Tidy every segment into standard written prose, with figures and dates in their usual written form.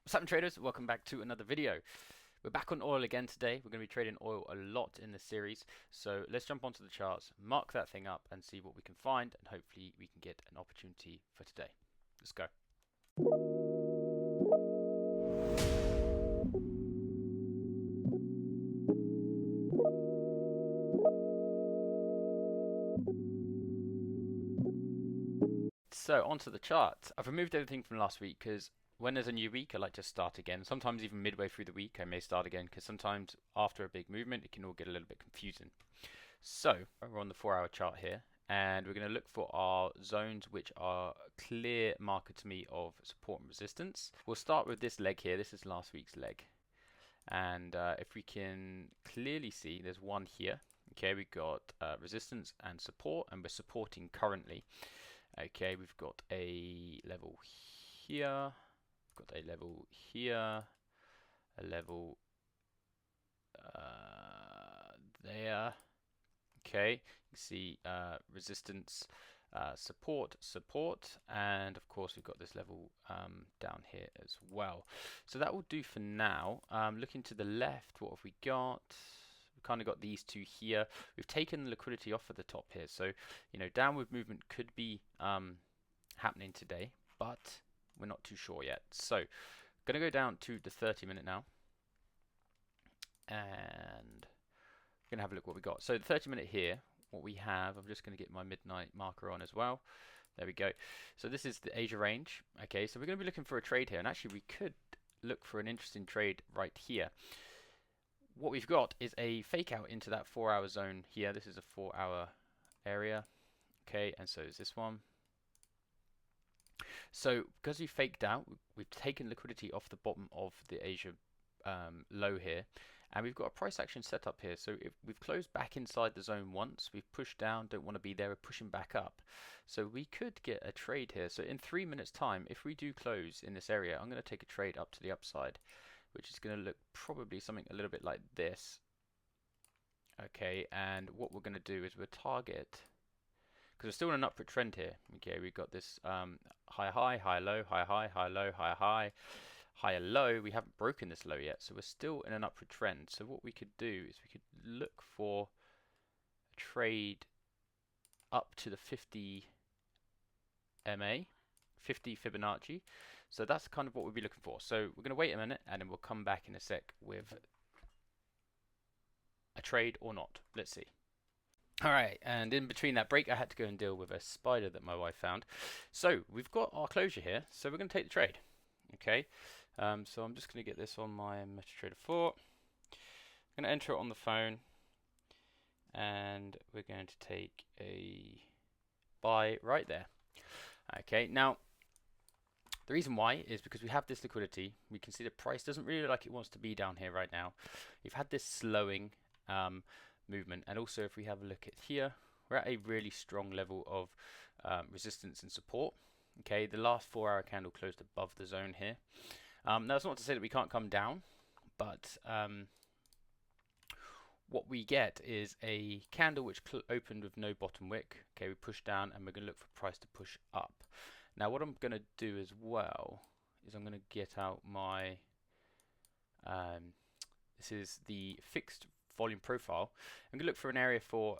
What's up, traders? Welcome back to another video. We're back on oil again today. We're going to be trading oil a lot in this series. So let's jump onto the charts, mark that thing up and see what we can find, and hopefully we can get an opportunity for today. Let's go. So onto the chart. I've removed everything from last week because when there's a new week, I like to start again. Sometimes even midway through the week, I may start again because sometimes after a big movement, it can all get a little bit confusing. So we're on the 4-hour chart here, and we're going to look for our zones which are clear marker to me of support and resistance. We'll start with this leg here. This is last week's leg, and if we can clearly see, there's one here. Okay, we've got resistance and support, and we're supporting currently. Okay, we've got a level here, we've got a level here, a level there. Okay, you can see resistance, support, support, and of course we've got this level down here as well. So that will do for now. Looking to the left, what have we got? We've kind of got these two here. We've taken the liquidity off at the top here, so downward movement could be happening today, but we're not too sure yet. So going to go down to the 30-minute now, and we're going to have a look what we got. So the 30-minute here, what we have, I'm just going to get my midnight marker on as well. There we go. So this is the Asia range. Okay, so we're going to be looking for a trade here, and actually we could look for an interesting trade right here. What we've got is a fake out into that 4-hour zone here. This is a 4-hour area. Okay, and so is this one. So because we faked out, we've taken liquidity off the bottom of the Asia low here, and we've got a price action set up here. So if we've closed back inside the zone once, we've pushed down, don't want to be there, we're pushing back up. So we could get a trade here. So in 3 minutes time, if we do close in this area, I'm going to take a trade up to the upside, which is going to look probably something a little bit like this. Okay, and what we're going to do is we'll target, because we're still in an upward trend here. Okay, we've got this higher high, higher low, higher high, higher low, higher high, higher low. We haven't broken this low yet, so we're still in an upward trend. So what we could do is we could look for a trade up to the 50 MA, 50 Fibonacci. So that's kind of what we'll be looking for. So we're going to wait a minute, and then we'll come back in a sec with a trade or not. Let's see. Alright, and in between that break, I had to go and deal with a spider that my wife found. So we've got our closure here, so we're going to take the trade. Okay, so I'm just going to get this on my MetaTrader 4. I'm going to enter it on the phone, and we're going to take a buy right there. Okay, now the reason why is because we have this liquidity. We can see the price doesn't really look like it wants to be down here right now. We've had this slowing movement, and also if we have a look at here, we're at a really strong level of resistance and support. Okay, the last 4-hour candle closed above the zone here. Now that's not to say that we can't come down, but what we get is a candle which opened with no bottom wick. Okay, we push down, and we're going to look for price to push up. Now what I'm going to do as well is I'm going to get out my this is the fixed volume profile. I'm going to look for an area for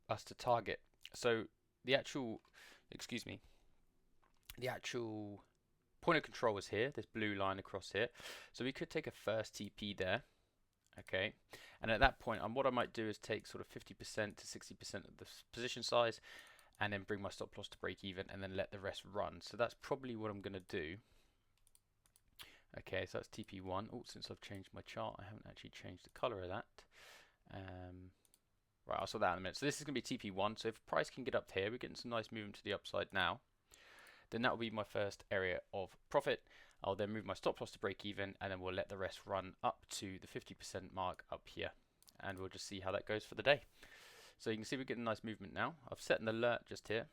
us to target. So the actual, the actual point of control is here, this blue line across here. So we could take a first TP there. Okay, and at that point, what I might do is take sort of 50% to 60% of the position size, and then bring my stop loss to break even, and then let the rest run. So that's probably what I'm going to do. Okay, so that's TP1. Oh, since I've changed my chart, I haven't actually changed the color of that. Right, I'll sort that out in a minute. So this is going to be TP1. So if price can get up here, we're getting some nice movement to the upside now. Then that will be my first area of profit. I'll then move my stop loss to break even, and then we'll let the rest run up to the 50% mark up here, and we'll just see how that goes for the day. So you can see we're getting a nice movement now. I've set an alert just here,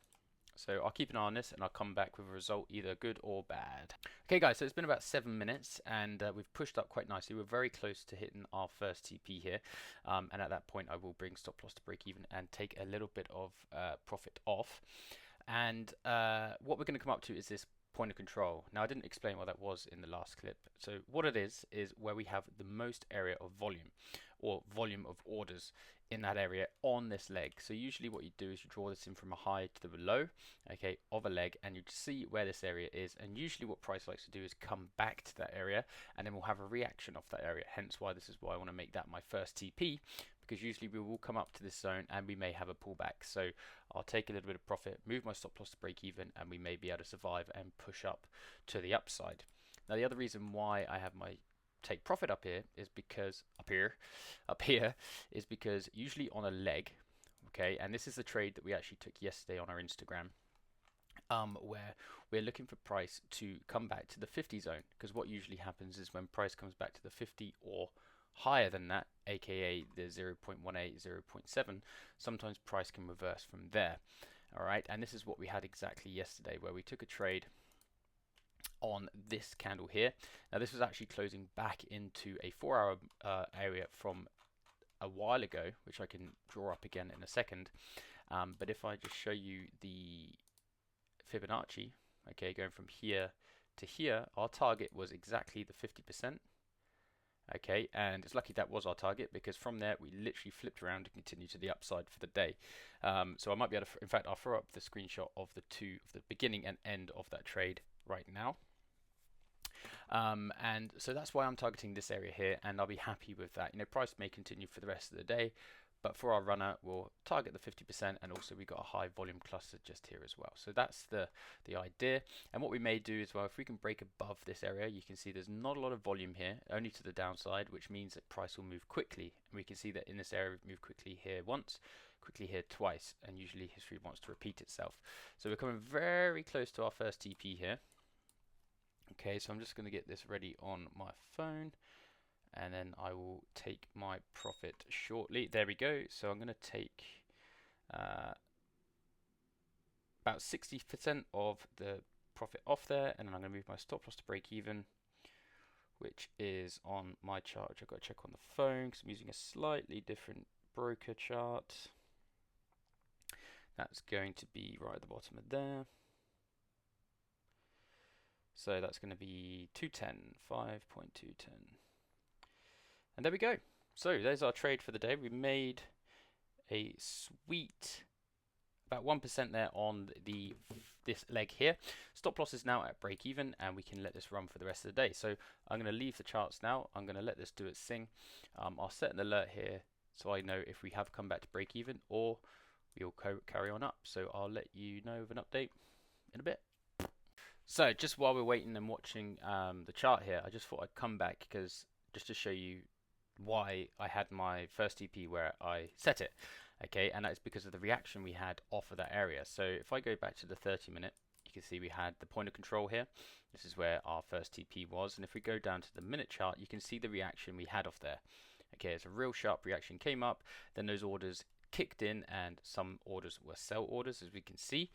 so I'll keep an eye on this, and I'll come back with a result either good or bad. Okay guys, so it's been about 7 minutes, and we've pushed up quite nicely. We're very close to hitting our first TP here, and at that point I will bring stop loss to break even and take a little bit of profit off. And what we're going to come up to is this point of control. Now I didn't explain what that was in the last clip. So what it is where we have the most area of volume, or volume of orders in that area on this leg. So usually what you do is you draw this in from a high to the low, okay, of a leg, and you see where this area is. And usually what price likes to do is come back to that area, and then we'll have a reaction off that area. Hence why this is why I want to make that my first TP, because usually we will come up to this zone and we may have a pullback. So I'll take a little bit of profit, move my stop loss to break even, and we may be able to survive and push up to the upside. Now the other reason why I have my take profit up here is because is because usually on a leg, okay, and this is the trade that we actually took yesterday on our Instagram, where we're looking for price to come back to the 50 zone, because what usually happens is when price comes back to the 50 or higher than that, aka the 0.18, 0.7, sometimes price can reverse from there. All right, and this is what we had exactly yesterday, where we took a trade on this candle here. Now this was actually closing back into a 4-hour area from a while ago, which I can draw up again in a second. But if I just show you the Fibonacci, okay, going from here to here, our target was exactly the 50%. Okay, and it's lucky that was our target, because from there we literally flipped around and continued to the upside for the day. So I might be able to, in fact, I'll throw up the screenshot of the beginning and end of that trade right now. And so that's why I'm targeting this area here, and I'll be happy with that. You know, price may continue for the rest of the day, but for our runner, we'll target the 50%, and also we got a high volume cluster just here as well. So that's the idea. And what we may do as well, if we can break above this area, you can see there's not a lot of volume here, only to the downside, which means that price will move quickly. And we can see that in this area, we've moved quickly here once, quickly here twice, and usually history wants to repeat itself. So we're coming very close to our first TP here. Okay, so I'm just going to get this ready on my phone, and then I will take my profit shortly. There we go. So I'm going to take about 60% of the profit off there, and then I'm going to move my stop loss to break even, which is on my chart, which I've got to check on the phone because I'm using a slightly different broker chart. That's going to be right at the bottom of there. So that's going to be 210, 5.210. And there we go. So there's our trade for the day. We made a sweet about 1% there on this leg here. Stop loss is now at break even, and we can let this run for the rest of the day. So I'm going to leave the charts now. I'm going to let this do its thing. I'll set an alert here so I know if we have come back to break even or we'll carry on up. So I'll let you know of an update in a bit. So just while we're waiting and watching the chart here, I just thought I'd come back just to show you why I had my first TP where I set it. Okay, and that's because of the reaction we had off of that area. So if I go back to the 30-minute, you can see we had the point of control here. This is where our first TP was. And if we go down to the minute chart, you can see the reaction we had off there. Okay, it's a real sharp reaction came up, then those orders kicked in, and some orders were sell orders, as we can see.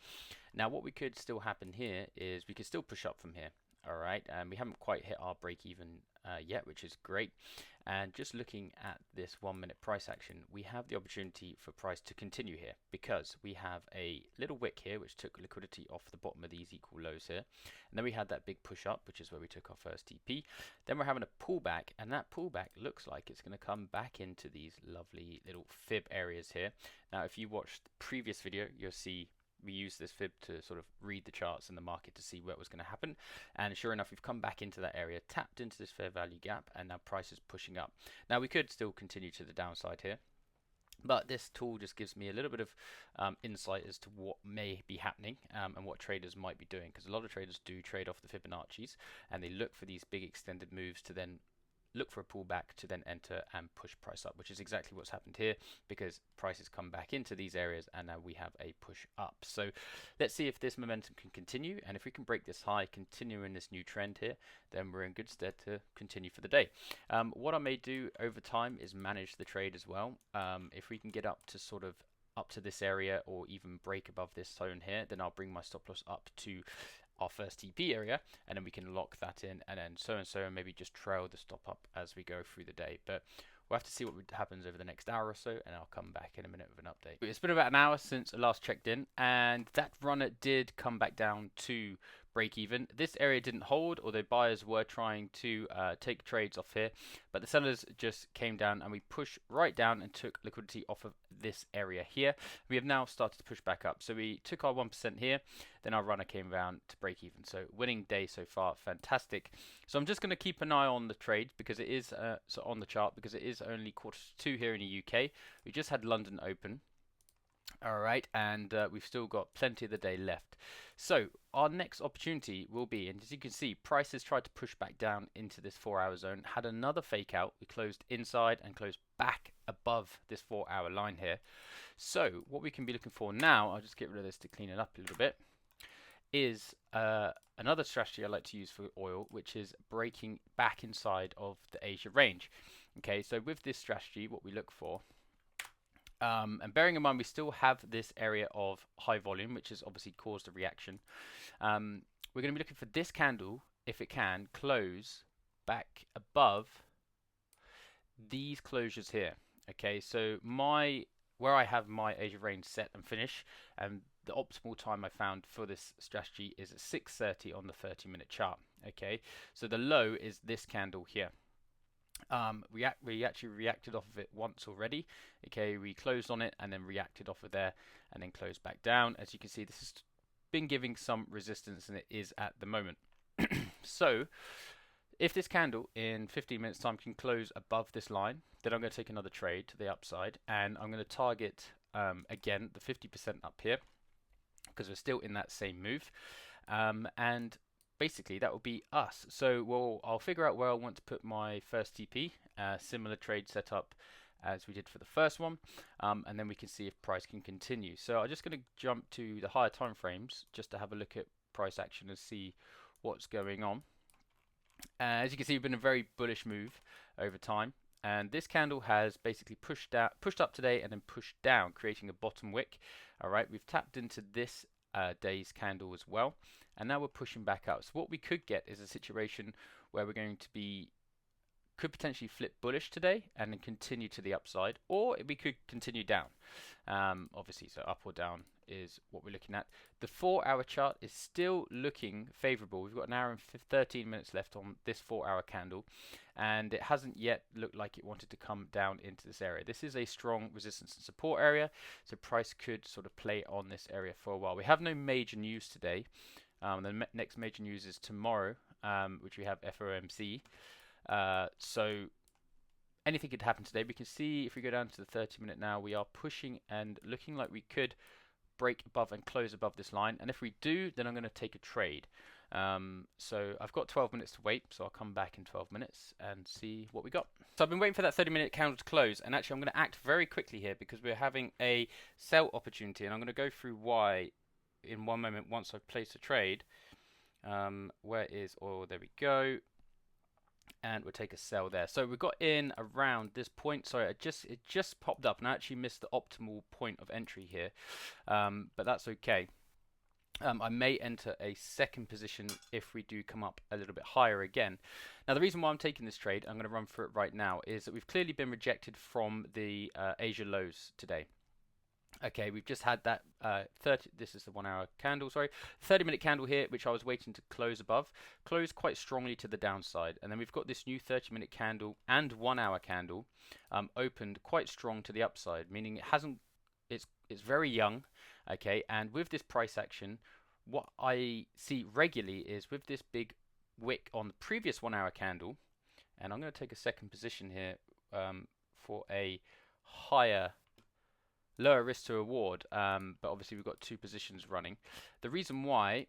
Now what we could still happen here is we could still push up from here. All right, and we haven't quite hit our break even yet, which is great. And just looking at this 1 minute price action, we have the opportunity for price to continue here, because we have a little wick here which took liquidity off the bottom of these equal lows here, and then we had that big push up, which is where we took our first TP. Then we're having a pullback, and that pullback looks like it's going to come back into these lovely little fib areas here. Now if you watched the previous video, you'll see we used this fib to sort of read the charts in the market to see what was going to happen, and sure enough, we've come back into that area, tapped into this fair value gap, and now price is pushing up. Now we could still continue to the downside here, but this tool just gives me a little bit of insight as to what may be happening and what traders might be doing, because a lot of traders do trade off the Fibonacci's, and they look for these big extended moves to then look for a pullback to then enter and push price up, which is exactly what's happened here, because prices come back into these areas and now we have a push up. So let's see if this momentum can continue, and if we can break this high, continue in this new trend here, then we're in good stead to continue for the day. What I may do over time is manage the trade as well. If we can get up to sort of up to this area or even break above this zone here, then I'll bring my stop loss up to our first TP area, and then we can lock that in, and then so and maybe just trail the stop up as we go through the day. But we'll have to see what happens over the next hour or so, and I'll come back in a minute with an update. It's been about an hour since I last checked in, and that runner did come back down to break even. This area didn't hold, although buyers were trying to take trades off here, but the sellers just came down and we pushed right down and took liquidity off of this area here. We have now started to push back up. So we took our 1% here, then our runner came around to break even. So winning day so far, fantastic. So I'm just going to keep an eye on the trade because it is so on the chart, because it is only 1:45 here in the UK. We just had London open. All right, and we've still got plenty of the day left. So our next opportunity will be, and as you can see, prices tried to push back down into this 4-hour zone, had another fake out. We closed inside and closed back above this 4-hour line here. So what we can be looking for now, I'll just get rid of this to clean it up a little bit, is another strategy I like to use for oil, which is breaking back inside of the Asia range. Okay, so with this strategy, what we look for, and bearing in mind we still have this area of high volume, which has obviously caused a reaction, we're going to be looking for this candle, if it can, close back above these closures here. Okay, so where I have my Asia range set and finish, and the optimal time I found for this strategy is at 6:30 on the 30-minute chart. Okay, so the low is this candle here. We actually reacted off of it once already. Okay, we closed on it and then reacted off of there and then closed back down. As you can see, this has been giving some resistance, and it is at the moment. So if this candle in 15 minutes time can close above this line, then I'm going to take another trade to the upside, and I'm going to target again the 50% up here, because we're still in that same move, and basically that will be us. So I'll figure out where I want to put my first TP, similar trade setup as we did for the first one, and then we can see if price can continue. So I'm just going to jump to the higher time frames just to have a look at price action and see what's going on. As you can see, we've been a very bullish move over time, and this candle has basically pushed up today and then pushed down, creating a bottom wick. All right, we've tapped into this day's candle as well, and now we're pushing back up. So what we could get is a situation where we're going to could potentially flip bullish today and then continue to the upside, or we could continue down. Obviously, so up or down is what we're looking at. The 4-hour chart is still looking favorable. We've got an hour and 13 minutes left on this 4-hour candle, and it hasn't yet looked like it wanted to come down into this area. This is a strong resistance and support area, so price could sort of play on this area for a while. We have no major news today. The next major news is tomorrow, which we have FOMC. So anything could happen today. We can see if we go down to the 30-minute now, we are pushing and looking like we could break above and close above this line, and if we do, then I'm going to take a trade. So I've got 12 minutes to wait, so I'll come back in 12 minutes and see what we got. So I've been waiting for that 30-minute candle to close, and actually I'm going to act very quickly here because we're having a sell opportunity, and I'm going to go through why in one moment once I've placed a trade. Where is oil? There we go. And we'll take a sell there. So we got in around this point. Sorry, it just popped up, and I actually missed the optimal point of entry here, but that's okay. I may enter a second position if we do come up a little bit higher again. Now, the reason why I'm taking this trade, I'm going to run through it right now, is that we've clearly been rejected from the Asia lows today. Okay, we've just had that this is the 1-hour candle, sorry, 30-minute candle here, which I was waiting to close above, closed quite strongly to the downside, and then we've got this new 30-minute candle and 1-hour candle opened quite strong to the upside, meaning it's very young. Okay, and with this price action, what I see regularly is with this big wick on the previous 1-hour candle, and I'm going to take a second position here for a lower risk to reward, but obviously we've got two positions running. The reason why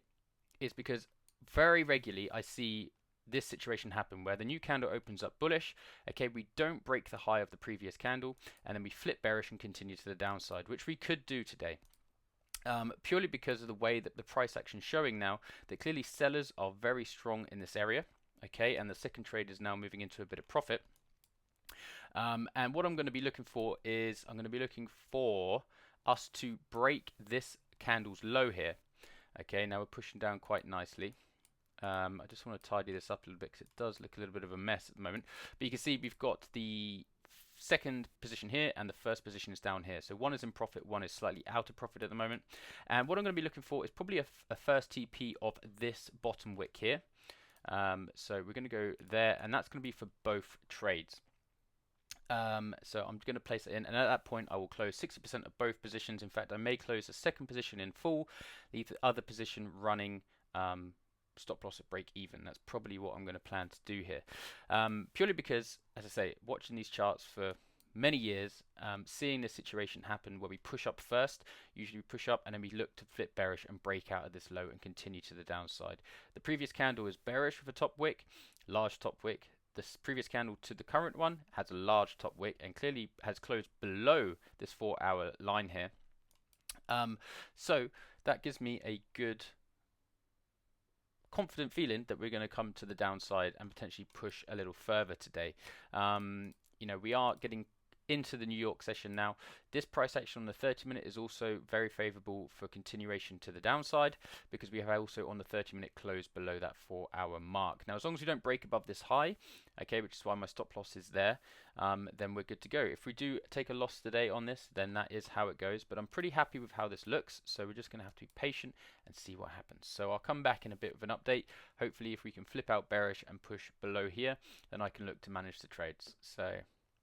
is because very regularly I see this situation happen where the new candle opens up bullish. Okay, we don't break the high of the previous candle, and then we flip bearish and continue to the downside, which we could do today. Purely because of the way that the price action is showing now, that clearly sellers are very strong in this area. Okay, and the second trade is now moving into a bit of profit. And what I'm going to be looking for is I'm going to be looking for us to break this candle's low here. Okay, now we're pushing down quite nicely. I just want to tidy this up a little bit because it does look a little bit of a mess at the moment. But you can see we've got the second position here and the first position is down here. So one is in profit, one is slightly out of profit at the moment. And what I'm going to be looking for is probably a first TP of this bottom wick here. So we're going to go there, and that's going to be for both trades. So I'm going to place it in, and at that point I will close 60% of both positions. In fact, I may close the second position in full, leave the other position running, stop loss at break even. That's probably what I'm going to plan to do here, purely because, as I say, watching these charts for many years, seeing this situation happen where we push up first, usually we push up and then we look to flip bearish and break out of this low and continue to the downside. The previous candle is bearish with a top wick, large top wick. This previous candle to the current one has a large top wick and clearly has closed below this 4-hour line here. So that gives me a good, confident feeling that we're going to come to the downside and potentially push a little further today. You know, we are getting into the New York session now. This price action on the 30-minute is also very favorable for continuation to the downside, because we have also on the 30-minute closed below that 4-hour mark. Now, as long as we don't break above this high, okay, which is why my stop loss is there, then we're good to go. If we do take a loss today on this, then that is how it goes, but I'm pretty happy with how this looks, so we're just going to have to be patient and see what happens. So I'll come back in a bit of an update. Hopefully, if we can flip out bearish and push below here, then I can look to manage the trades. So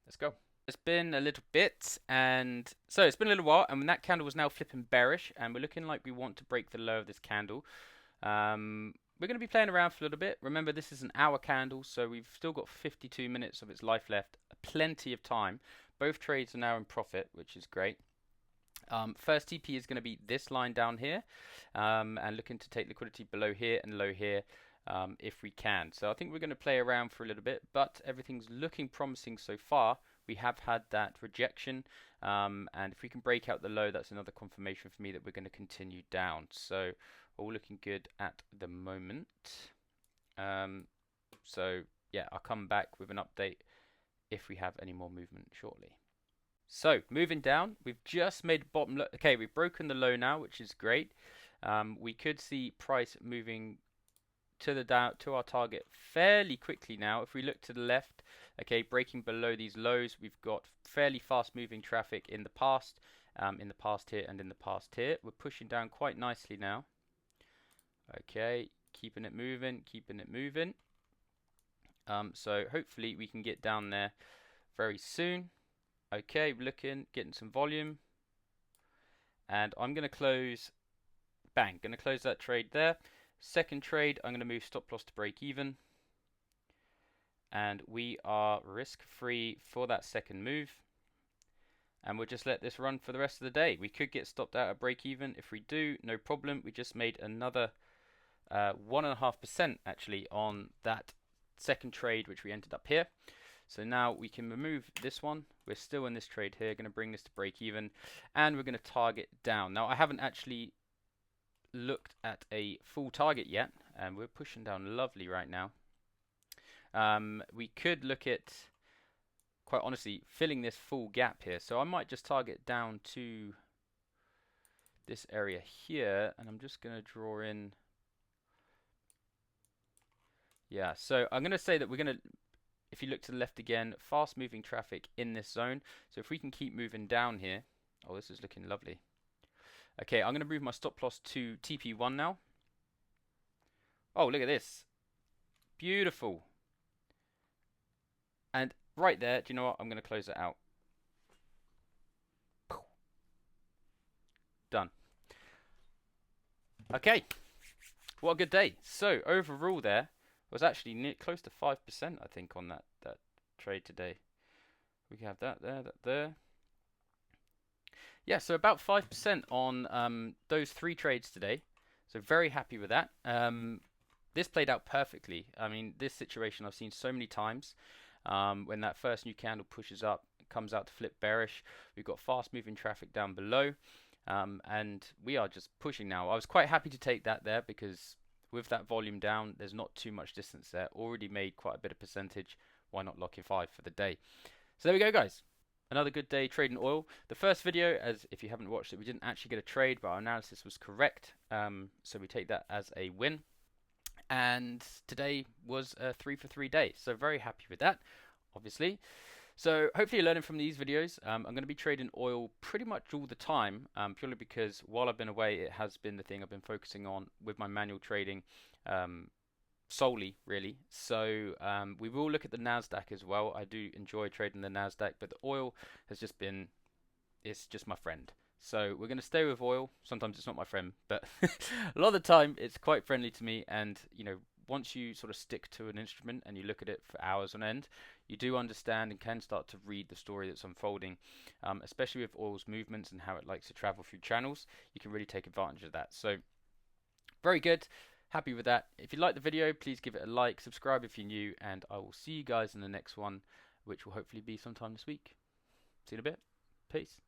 let's go. It's been a little bit, and so it's been a little while, and that candle was now flipping bearish, and we're looking like we want to break the low of this candle. We're going to be playing around for a little bit. Remember, this is an hour candle, so we've still got 52 minutes of its life left, plenty of time. Both trades are now in profit, which is great. First TP is going to be this line down here, and looking to take liquidity below here and low here, if we can. So I think we're going to play around for a little bit, but everything's looking promising so far. We have had that rejection, and if we can break out the low, that's another confirmation for me that we're going to continue down. So all looking good at the moment. So yeah, I'll come back with an update if we have any more movement shortly. So moving down, we've just made bottom low. Okay, we've broken the low now, which is great. We could see price moving to the down to our target fairly quickly now. If we look to the left, okay, breaking below these lows, we've got fairly fast moving traffic in the past here and in the past here. We're pushing down quite nicely now. Okay, keeping it moving, keeping it moving. So hopefully we can get down there very soon. Okay, getting some volume, and I'm going to close, bang, going to close that trade there. Second trade, I'm going to move stop loss to break even, and we are risk free for that second move, and we'll just let this run for the rest of the day. We could get stopped out at break even. If we do, no problem. We just made another 1.5% actually on that second trade, which we entered up here. So now we can remove this one. We're still in this trade here, going to bring this to break even, and we're going to target down. Now I haven't actually looked at a full target yet, and we're pushing down lovely right now. We could look at, quite honestly, filling this full gap here. So I might just target down to this area here, and I'm just going to draw in. Yeah, so I'm going to say that we're going to, if you look to the left again, fast moving traffic in this zone. So if we can keep moving down here, oh, this is looking lovely. Okay, I'm going to move my stop loss to TP1 now. Oh, look at this. Beautiful. And right there, do you know what? I'm going to close it out. Done. Okay. What a good day. So overall there was actually close to 5%, I think, on that trade today. We can have that there, that there. Yeah, so about 5% on those 3 trades today. So very happy with that. This played out perfectly. I mean, this situation I've seen so many times. When that first new candle pushes up, it comes out to flip bearish. We've got fast moving traffic down below. And we are just pushing now. I was quite happy to take that there, because with that volume down, there's not too much distance there. Already made quite a bit of percentage. Why not lock in 5 for the day? So there we go, guys. Another good day trading oil. The first video, as if you haven't watched it, we didn't actually get a trade, but our analysis was correct. So we take that as a win. And today was a 3 for 3 day. So very happy with that, obviously. So hopefully you're learning from these videos. I'm going to be trading oil pretty much all the time, purely because while I've been away, it has been the thing I've been focusing on with my manual trading solely, really. So we will look at the NASDAQ as well. I do enjoy trading the NASDAQ, but the oil has just been, it's just my friend. So we're going to stay with oil. Sometimes it's not my friend, but a lot of the time it's quite friendly to me. And once you sort of stick to an instrument and you look at it for hours on end, you do understand and can start to read the story that's unfolding, especially with oil's movements and how it likes to travel through channels. You can really take advantage of that. So very good. Happy with that. If you like the video, please give it a like, subscribe if you're new, and I will see you guys in the next one, which will hopefully be sometime this week. See you in a bit. Peace.